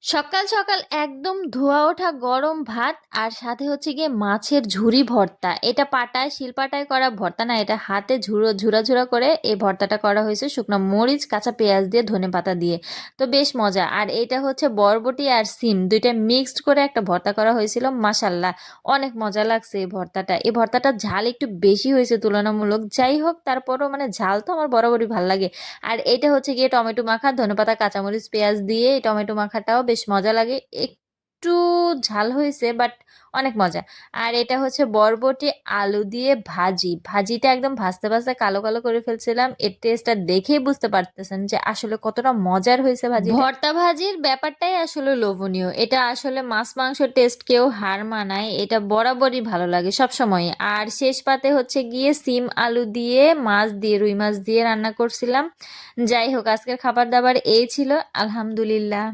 সকাল সকাল একদম ধোয়া ওঠা গরম ভাত আর সাথে হচ্ছে গিয়ে মাছের ঝুরি ভর্তা। এটা পাটায় শিলপাটায় করা ভর্তা না, এটা হাতে ঝুরো ঝুরা ঝুরা করে এই ভর্তাটা করা হয়েছে শুকনো মরিচ কাঁচা পেঁয়াজ দিয়ে ধনেপাতা দিয়ে। তো বেশ মজা। আর এটা হচ্ছে বরবটি আর সিম দুইটা মিক্সড করে একটা ভর্তা করা হয়েছিল, মাশাল্লাহ অনেক মজা লাগছে এই ভর্তাটা। এই ভর্তাটা ঝাল একটু বেশি হয়েছে তুলনামূলক, যাই হোক তারপরও মানে ঝাল তো আমার বরাবরই ভাল লাগে। আর এটা হচ্ছে গিয়ে টমেটো মাখা, ধনেপাতা কাঁচামরিচ পেঁয়াজ দিয়ে এই টমেটো মাখাটাও বেশ মজা লাগে। একটু ঝাল হয়েছে বাট অনেক মজা। আর এটা হচ্ছে বরবটি আলু দিয়ে ভাজি, ভাজিটা একদম ভাজতে ভাজতে কালো কালো করে ফেলছিলাম। এর টেস্টটা দেখেই বুঝতে পারতেছেন যে আসলে কতটা মজার হয়েছে ভাজিটা। ভর্তা ভাজির ব্যাপারটাই আসলে লোভনীয়, এটা আসলে মাছ মাংস টেস্ট কেউ হার মানায়, এটা বরাবরই ভালো লাগে সব সময়। আর শেষ পাতে হচ্ছে গিয়ে সিম আলু দিয়ে মাছ দিয়ে রুই মাছ দিয়ে রান্না করছিলাম। যাই হোক আজকের খাবার দাবার এই ছিল, আলহামদুলিল্লাহ।